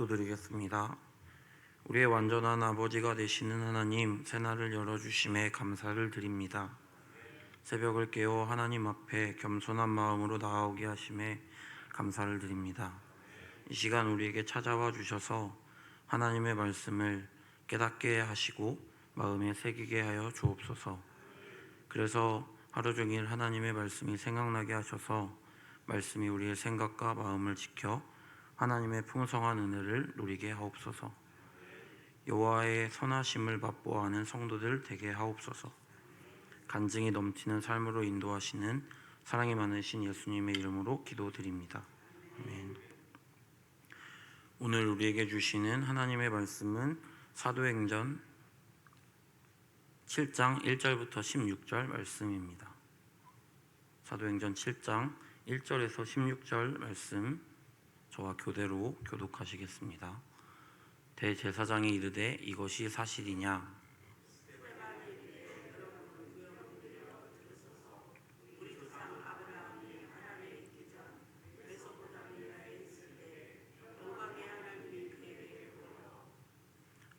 기도드리겠습니다. 우리의 완전한 아버지가 되시는 하나님, 새날을 열어주심에 감사를 드립니다. 새벽을 깨워 하나님 앞에 겸손한 마음으로 나아오게 하심에 감사를 드립니다. 이 시간 우리에게 찾아와 주셔서 하나님의 말씀을 깨닫게 하시고 마음에 새기게 하여 주옵소서. 그래서 하루 종일 하나님의 말씀이 생각나게 하셔서 말씀이 우리의 생각과 마음을 지켜 하나님의 풍성한 은혜를 누리게 하옵소서. 여호와의 선하심을 맛보아하는 성도들 되게 하옵소서. 간증이 넘치는 삶으로 인도하시는 사랑이 많으신 예수님의 이름으로 기도드립니다. 아멘. 오늘 우리에게 주시는 하나님의 말씀은 사도행전 7장 1절부터 16절 말씀입니다. 사도행전 7장 1절에서 16절 말씀 저와 교대로 교독하시겠습니다. 대제사장이 이르되 이것이 사실이냐?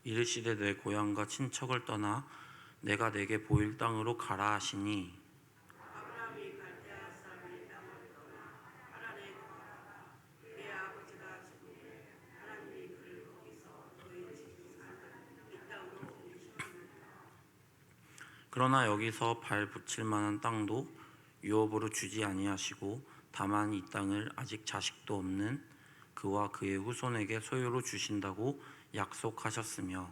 이르시되 내 고향과 친척을 떠나 내가 내게 보일 땅으로 가라 하시니 그러나 여기서 발 붙일 만한 땅도 유업으로 주지 아니하시고 다만 이 땅을 아직 자식도 없는 그와 그의 후손에게 소유로 주신다고 약속하셨으며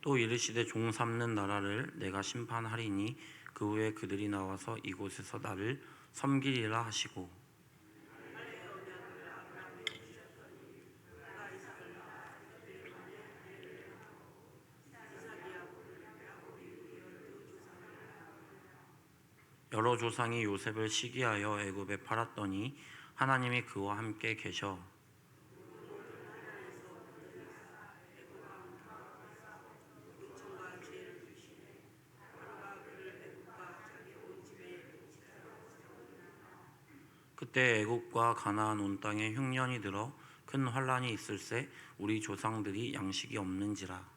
또 이르시되 종 삼는 나라를 내가 심판하리니 그 후에 그들이 나와서 이곳에서 나를 섬기리라 하시고 여러 조상이 요셉을 시기하여 애굽에 팔았더니 하나님이 그와 함께 계셔 그때 애굽과 가나안 온 땅에 흉년이 들어 큰 환란이 있을새 우리 조상들이 양식이 없는지라.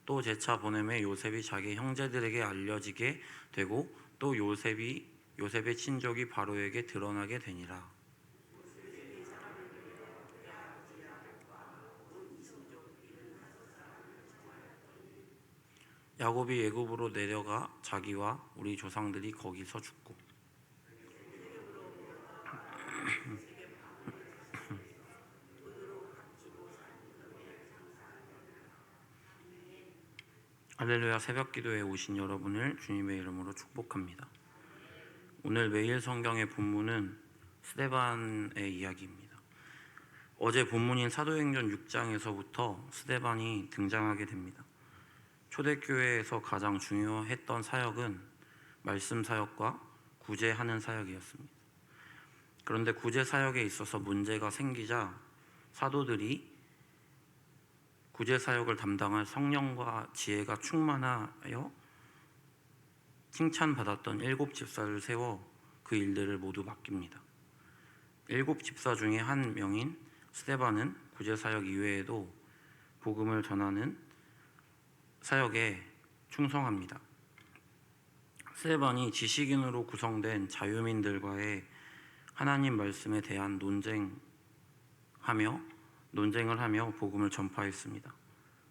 또 제차 보냄에 요셉이 자기 형제들에게 알려지게 되고 또 요셉의 친족이 바로에게 드러나게 되니라. 야곱이 애굽으로 내려가 자기와 우리 조상들이 거기서 죽고 할렐루야. 새벽기도에 오신 여러분을 주님의 이름으로 축복합니다. 오늘 매일 성경의 본문은 스데반의 이야기입니다. 어제 본문인 사도행전 6장에서부터 스데반이 등장하게 됩니다. 초대교회에서 가장 중요했던 사역은 말씀 사역과 구제하는 사역이었습니다. 그런데 구제 사역에 있어서 문제가 생기자 사도들이 구제 사역을 담당할 성령과 지혜가 충만하여 칭찬받았던 7 집사를 세워 그 일들을 모두 맡깁니다. 7 집사 중에 한 명인 스데반은 구제 사역 이외에도 복음을 전하는 사역에 충성합니다. 스데반이 지식인으로 구성된 자유민들과의 하나님 말씀에 대한 논쟁을 하며 복음을 전파했습니다.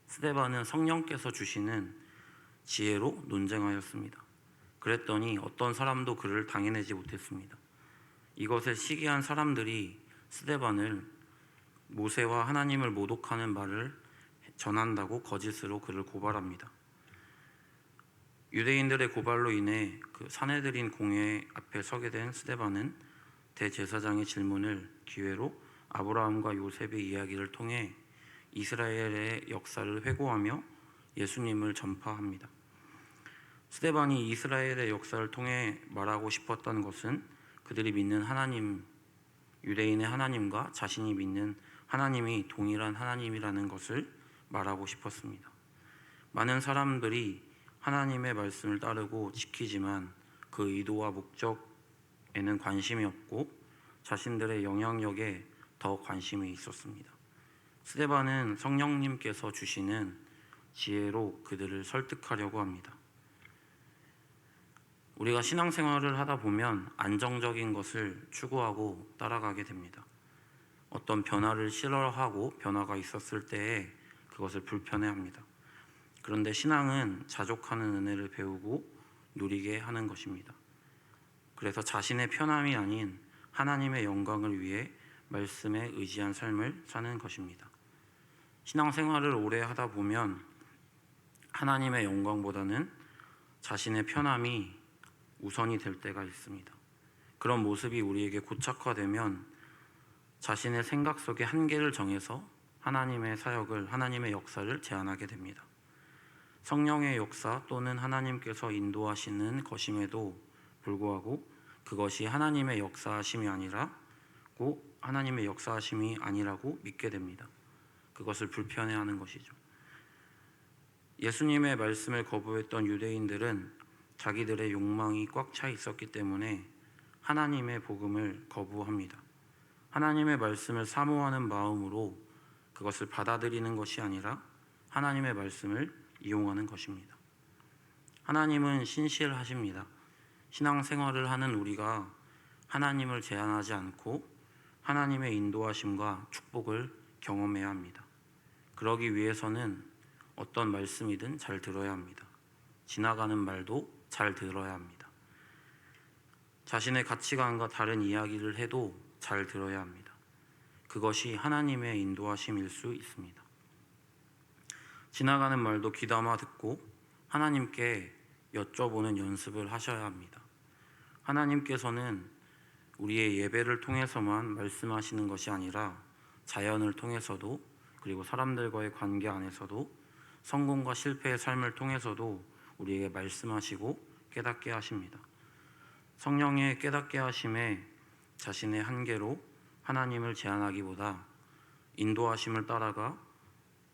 스데반은 성령께서 주시는 지혜로 논쟁하였습니다. 그랬더니 어떤 사람도 그를 당해내지 못했습니다. 이것에 시기한 사람들이 스데반을 모세와 하나님을 모독하는 말을 전한다고 거짓으로 그를 고발합니다. 유대인들의 고발로 인해 그 사내들인 공회 앞에 서게 된 스데반은 대제사장의 질문을 기회로 아브라함과 요셉의 이야기를 통해 이스라엘의 역사를 회고하며 예수님을 전파합니다. 스데반이 이스라엘의 역사를 통해 말하고 싶었던 것은 그들이 믿는 하나님, 유대인의 하나님과 자신이 믿는 하나님이 동일한 하나님이라는 것을 말하고 싶었습니다. 많은 사람들이 하나님의 말씀을 따르고 지키지만 그 의도와 목적에는 관심이 없고 자신들의 영향력에 더 관심이 있었습니다. 스데반은 성령님께서 주시는 지혜로 그들을 설득하려고 합니다. 우리가 신앙생활을 하다 보면 안정적인 것을 추구하고 따라가게 됩니다. 어떤 변화를 싫어하고 변화가 있었을 때에 그것을 불편해합니다. 그런데 신앙은 자족하는 은혜를 배우고 누리게 하는 것입니다. 그래서 자신의 편함이 아닌 하나님의 영광을 위해 말씀에 의지한 삶을 사는 것입니다. 신앙생활을 오래 하다 보면 하나님의 영광보다는 자신의 편함이 우선이 될 때가 있습니다. 그런 모습이 우리에게 고착화되면 자신의 생각 속에 한계를 정해서 하나님의 사역을, 하나님의 역사를 제한하게 됩니다. 성령의 역사 또는 하나님께서 인도하시는 것임에도 불구하고 그것이 하나님의 역사하심이 아니라고 믿게 됩니다. 그것을 불편해하는 것이죠. 예수님의 말씀을 거부했던 유대인들은 자기들의 욕망이 꽉 차 있었기 때문에 하나님의 복음을 거부합니다. 하나님의 말씀을 사모하는 마음으로 그것을 받아들이는 것이 아니라 하나님의 말씀을 이용하는 것입니다. 하나님은 신실하십니다. 신앙생활을 하는 우리가 하나님을 제한하지 않고 하나님의 인도하심과 축복을 경험해야 합니다. 그러기 위해서는 어떤 말씀이든 잘 들어야 합니다. 지나가는 말도 잘 들어야 합니다. 자신의 가치관과 다른 이야기를 해도 잘 들어야 합니다. 그것이 하나님의 인도하심일 수 있습니다. 지나가는 말도 귀담아 듣고 하나님께 여쭤보는 연습을 하셔야 합니다. 하나님께서는 우리의 예배를 통해서만 말씀하시는 것이 아니라 자연을 통해서도, 그리고 사람들과의 관계 안에서도, 성공과 실패의 삶을 통해서도 우리에게 말씀하시고 깨닫게 하십니다. 성령의 깨닫게 하심에 자신의 한계로 하나님을 제한하기보다 인도하심을 따라가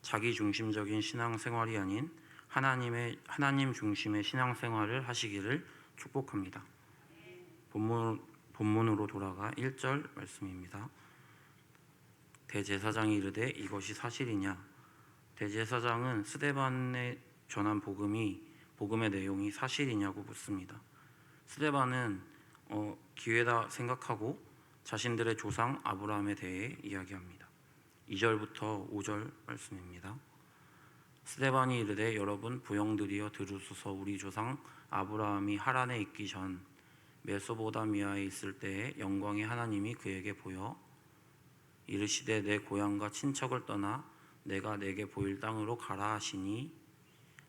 자기 중심적인 신앙생활이 아닌 하나님 중심의 신앙생활을 하시기를 축복합니다. 본문으로 돌아가 1절 말씀입니다. 대제사장이 이르되 이것이 사실이냐? 대제사장은 스데반에 전한 복음의 내용이 사실이냐고 묻습니다. 스데반은 기회다 생각하고 자신들의 조상 아브라함에 대해 이야기합니다. 2절부터 5절 말씀입니다. 스데반이 이르되 여러분 부형들이여 들으소서. 우리 조상 아브라함이 하란에 있기 전 메소보다미아에 있을 때에 영광의 하나님이 그에게 보여 이르시되 내 고향과 친척을 떠나 내가 내게 보일 땅으로 가라 하시니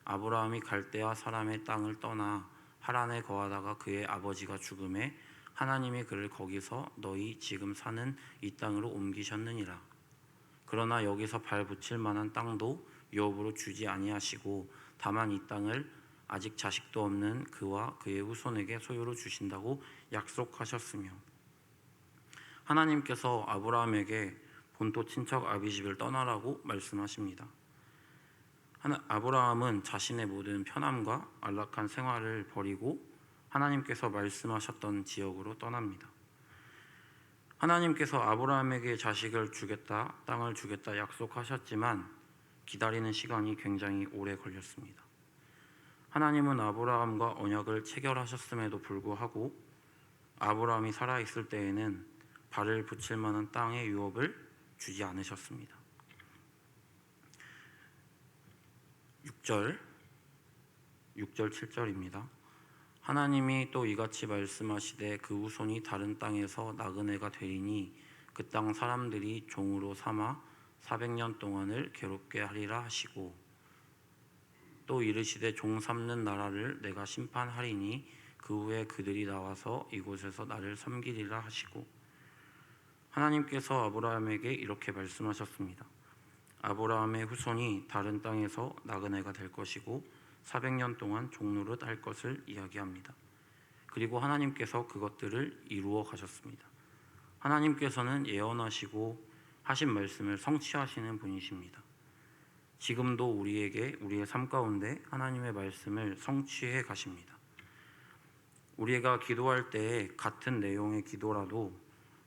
아브라함이 갈대아 사람의 땅을 떠나 하란에 거하다가 그의 아버지가 죽음에 하나님이 그를 거기서 너희 지금 사는 이 땅으로 옮기셨느니라. 그러나 여기서 발 붙일 만한 땅도 유업으로 주지 아니하시고 다만 이 땅을 아직 자식도 없는 그와 그의 후손에게 소유로 주신다고 약속하셨으며 하나님께서 아브라함에게 본토 친척 아비집을 떠나라고 말씀하십니다. 아브라함은 자신의 모든 편함과 안락한 생활을 버리고 하나님께서 말씀하셨던 지역으로 떠납니다. 하나님께서 아브라함에게 자식을 주겠다, 땅을 주겠다 약속하셨지만 기다리는 시간이 굉장히 오래 걸렸습니다. 하나님은 아브라함과 언약을 체결하셨음에도 불구하고 아브라함이 살아있을 때에는 발을 붙일 만한 땅의 유업을 주지 않으셨습니다. 6절 7절입니다. 하나님이 또 이같이 말씀하시되 그 후손이 다른 땅에서 나그네가 되리니 그 땅 사람들이 종으로 삼아 400년 동안을 괴롭게 하리라 하시고 또 이르시되 종 삼는 나라를 내가 심판하리니 그 후에 그들이 나와서 이곳에서 나를 섬기리라 하시고 하나님께서 아브라함에게 이렇게 말씀하셨습니다. 아브라함의 후손이 다른 땅에서 나그네가 될 것이고 400년 동안 종노릇 할 것을 이야기합니다. 그리고 하나님께서 그것들을 이루어 가셨습니다. 하나님께서는 예언하시고 하신 말씀을 성취하시는 분이십니다. 지금도 우리의 삶 가운데 하나님의 말씀을 성취해 가십니다. 우리가 기도할 때에 같은 내용의 기도라도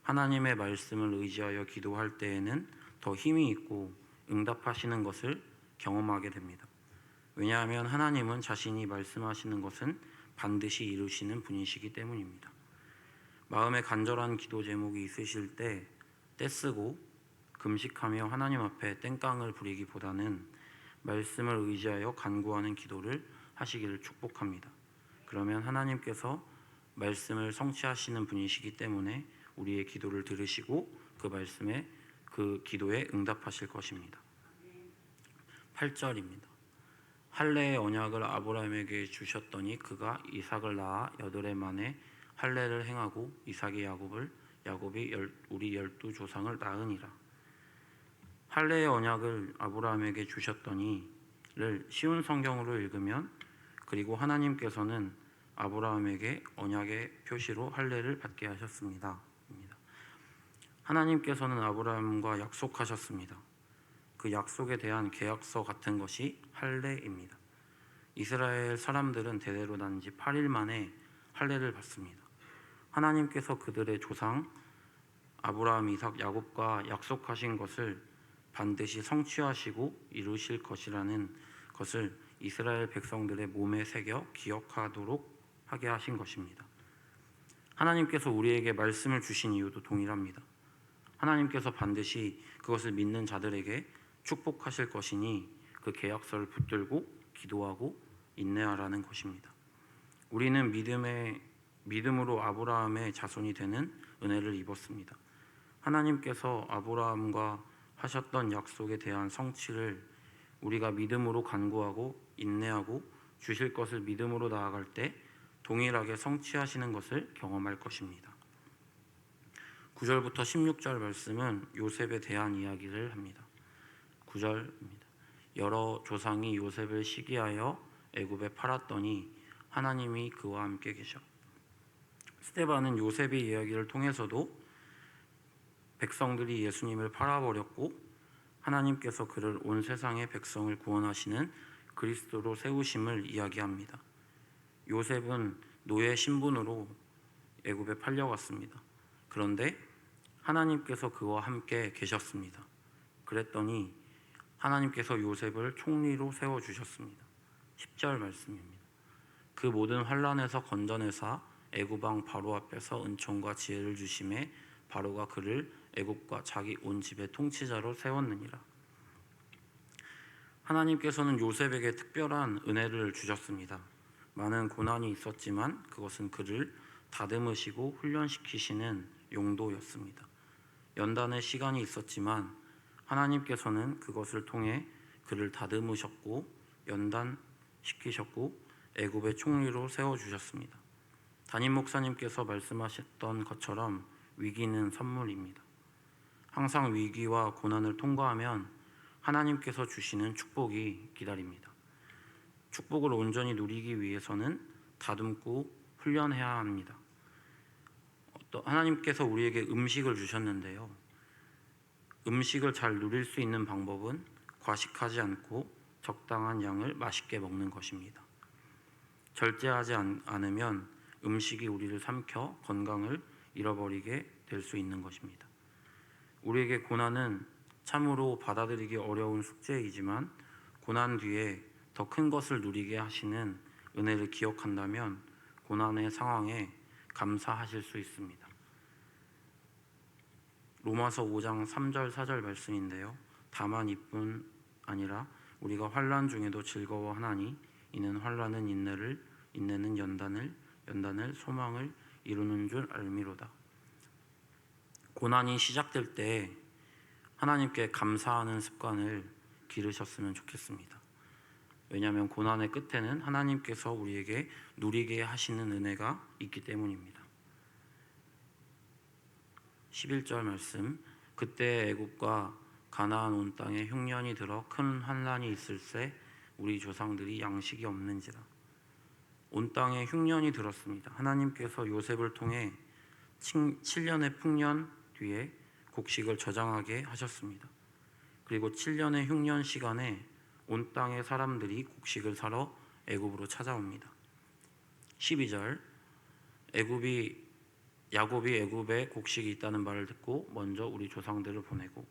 하나님의 말씀을 의지하여 기도할 때에는 더 힘이 있고 응답하시는 것을 경험하게 됩니다. 왜냐하면 하나님은 자신이 말씀하시는 것은 반드시 이루시는 분이시기 때문입니다. 마음에 간절한 기도 제목이 있으실 때 떼쓰고 금식하며 하나님 앞에 땡깡을 부리기보다는 말씀을 의지하여 간구하는 기도를 하시기를 축복합니다. 그러면 하나님께서 말씀을 성취하시는 분이시기 때문에 우리의 기도를 들으시고 그 말씀에 그 기도에 응답하실 것입니다. 8절입니다. 할례의 언약을 아브라함에게 주셨더니 그가 이삭을 낳아 8해 만에 할례를 행하고 이삭이 야곱이 우리 12조상을 낳으니라. 할례의 언약을 아브라함에게 주셨더니를 쉬운 성경으로 읽으면 그리고 하나님께서는 아브라함에게 언약의 표시로 할례를 받게 하셨습니다. 하나님께서는 아브라함과 약속하셨습니다. 그 약속에 대한 계약서 같은 것이 할례입니다. 이스라엘 사람들은 대대로 난 지 8일 만에 할례를 받습니다. 하나님께서 그들의 조상 아브라함, 이삭, 야곱과 약속하신 것을 반드시 성취하시고 이루실 것이라는 것을 이스라엘 백성들의 몸에 새겨 기억하도록 하게 하신 것입니다. 하나님께서 우리에게 말씀을 주신 이유도 동일합니다. 하나님께서 반드시 그것을 믿는 자들에게 축복하실 것이니 그 계약서를 붙들고 기도하고 인내하라는 것입니다. 우리는 믿음으로 아브라함의 자손이 되는 은혜를 입었습니다. 하나님께서 아브라함과 하셨던 약속에 대한 성취를 우리가 믿음으로 간구하고 인내하고 주실 것을 믿음으로 나아갈 때 동일하게 성취하시는 것을 경험할 것입니다. 9절부터 16절 말씀은 요셉에 대한 이야기를 합니다. 9절입니다. 여러 조상이 요셉을 시기하여 애굽에 팔았더니 하나님이 그와 함께 계셔. 스데반은 요셉의 이야기를 통해서도 백성들이 예수님을 팔아버렸고 하나님께서 그를 온 세상의 백성을 구원하시는 그리스도로 세우심을 이야기합니다. 요셉은 노예 신분으로 애굽에 팔려갔습니다. 그런데 하나님께서 그와 함께 계셨습니다. 그랬더니 하나님께서 요셉을 총리로 세워주셨습니다. 10절 말씀입니다. 그 모든 환난에서 건져내사 애굽 왕 바로 앞에서 은총과 지혜를 주심에 바로가 그를 애굽과 자기 온 집의 통치자로 세웠느니라. 하나님께서는 요셉에게 특별한 은혜를 주셨습니다. 많은 고난이 있었지만 그것은 그를 다듬으시고 훈련시키시는 용도였습니다. 연단의 시간이 있었지만 하나님께서는 그것을 통해 그를 다듬으셨고 연단시키셨고 애굽의 총리로 세워주셨습니다. 담임 목사님께서 말씀하셨던 것처럼 위기는 선물입니다. 항상 위기와 고난을 통과하면 하나님께서 주시는 축복이 기다립니다. 축복을 온전히 누리기 위해서는 다듬고 훈련해야 합니다. 하나님께서 우리에게 음식을 주셨는데요. 음식을 잘 누릴 수 있는 방법은 과식하지 않고 적당한 양을 맛있게 먹는 것입니다. 절제하지 않으면 음식이 우리를 삼켜 건강을 잃어버리게 될 수 있는 것입니다. 우리에게 고난은 참으로 받아들이기 어려운 숙제이지만 고난 뒤에 더 큰 것을 누리게 하시는 은혜를 기억한다면 고난의 상황에 감사하실 수 있습니다. 로마서 5장 3절 4절 말씀인데요. 다만 이뿐 아니라 우리가 환난 중에도 즐거워하나니 이는 환난은 인내를, 인내는 연단을 소망을 이루는 줄 알미로다. 고난이 시작될 때 하나님께 감사하는 습관을 기르셨으면 좋겠습니다. 왜냐하면 고난의 끝에는 하나님께서 우리에게 누리게 하시는 은혜가 있기 때문입니다. 11절 말씀, 그때 애굽과 가나안 온 땅에 흉년이 들어 큰 환난이 있을새 우리 조상들이 양식이 없는지라. 온 땅에 흉년이 들었습니다. 하나님께서 요셉을 통해 7년의 풍년 위해 곡식을 저장하게 하셨습니다. 그리고 7년의 흉년 시간에 온 땅의 사람들이 곡식을 사러 애굽으로 찾아옵니다. 12절 야곱이 애굽에 곡식이 있다는 말을 듣고 먼저 우리 조상들을 보내고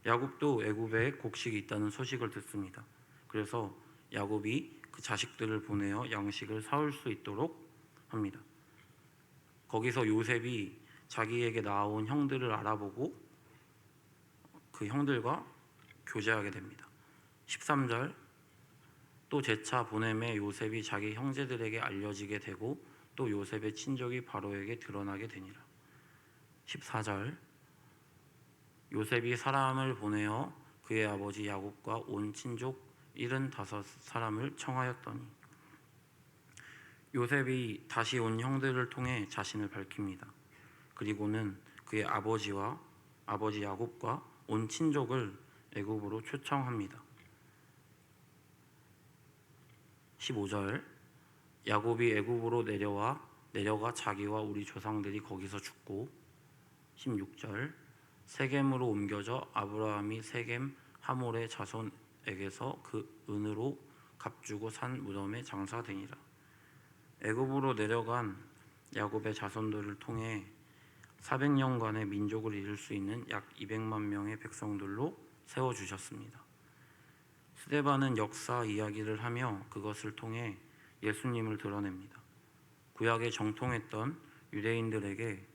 야곱도 애굽에 곡식이 있다는 소식을 듣습니다. 그래서 야곱이 그 자식들을 보내어 양식을 사올 수 있도록 합니다. 거기서 요셉이 자기에게 나온 형들을 알아보고 그 형들과 교제하게 됩니다. 13절 또 재차 보냄에 요셉이 자기 형제들에게 알려지게 되고 또 요셉의 친족이 바로에게 드러나게 되니라. 14절 요셉이 사람을 보내어 그의 아버지 야곱과 온 친족 75사람을 청하였더니 요셉이 다시 온 형들을 통해 자신을 밝힙니다. 그리고는 그의 아버지 야곱과 온 친족을 애굽으로 초청합니다. 15절 야곱이 애굽으로 내려가 자기와 우리 조상들이 거기서 죽고 16절 세겜으로 옮겨져 아브라함이 세겜 하몰의 자손에게서 그 은으로 값주고 산 무덤에 장사되니라. 애굽으로 내려간 야곱의 자손들을 통해 400년간의 민족을 이룰 수 있는 약 200만 명의 백성들로 세워주셨습니다. 스데반은 역사 이야기를 하며 그것을 통해 예수님을 드러냅니다. 구약에 정통했던 유대인들에게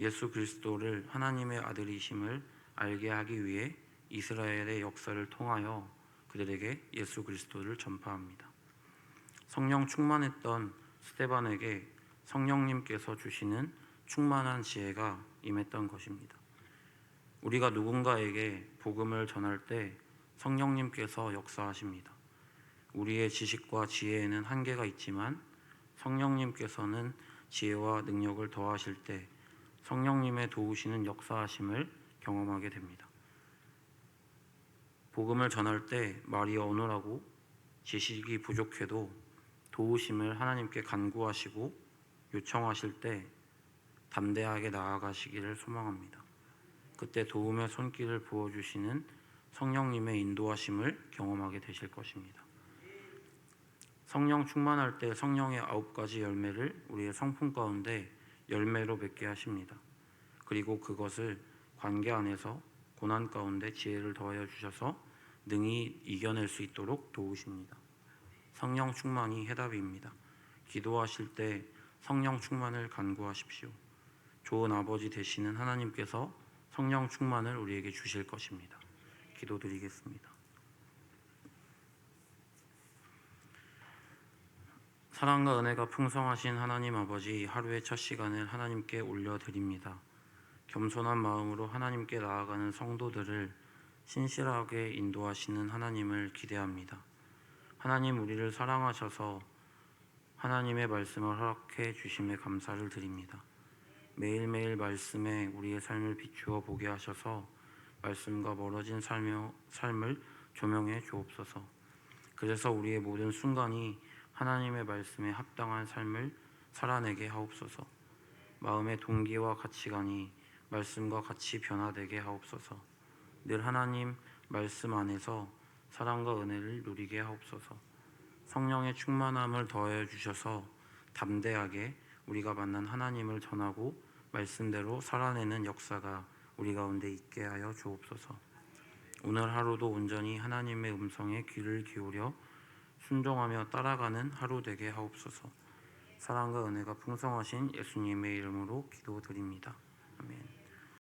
예수 그리스도를 하나님의 아들이심을 알게 하기 위해 이스라엘의 역사를 통하여 그들에게 예수 그리스도를 전파합니다. 성령 충만했던 스데반에게 성령님께서 주시는 충만한 지혜가 임했던 것입니다. 우리가 누군가에게 복음을 전할 때 성령님께서 역사하십니다. 우리의 지식과 지혜에는 한계가 있지만 성령님께서는 지혜와 능력을 더하실 때 성령님의 도우시는 역사하심을 경험하게 됩니다. 복음을 전할 때 말이 어눌하고 지식이 부족해도 도우심을 하나님께 간구하시고 요청하실 때 담대하게 나아가시기를 소망합니다. 그때 도움의 손길을 부어주시는 성령님의 인도하심을 경험하게 되실 것입니다. 성령 충만할 때 성령의 9가지 열매를 우리의 성품 가운데 열매로 맺게 하십니다. 그리고 그것을 관계 안에서 고난 가운데 지혜를 더하여 주셔서 능히 이겨낼 수 있도록 도우십니다. 성령 충만이 해답입니다. 기도하실 때 성령 충만을 간구하십시오. 좋은 아버지 되시는 하나님께서 성령 충만을 우리에게 주실 것입니다. 기도드리겠습니다. 사랑과 은혜가 풍성하신 하나님 아버지, 하루의 첫 시간을 하나님께 올려드립니다. 겸손한 마음으로 하나님께 나아가는 성도들을 신실하게 인도하시는 하나님을 기대합니다. 하나님, 우리를 사랑하셔서 하나님의 말씀을 허락해 주심에 감사를 드립니다. 매일매일 말씀에 우리의 삶을 비추어 보게 하셔서 말씀과 멀어진 삶을 조명해 주옵소서. 그래서 우리의 모든 순간이 하나님의 말씀에 합당한 삶을 살아내게 하옵소서. 마음의 동기와 가치관이 말씀과 같이 변화되게 하옵소서. 늘 하나님 말씀 안에서 사랑과 은혜를 누리게 하옵소서. 성령의 충만함을 더해 주셔서 담대하게 우리가 만난 하나님을 전하고 말씀대로 살아내는 역사가 우리 가운데 있게 하여 주옵소서. 오늘 하루도 온전히 하나님의 음성에 귀를 기울여 순종하며 따라가는 하루 되게 하옵소서. 사랑과 은혜가 풍성하신 예수님의 이름으로 기도드립니다. 아멘.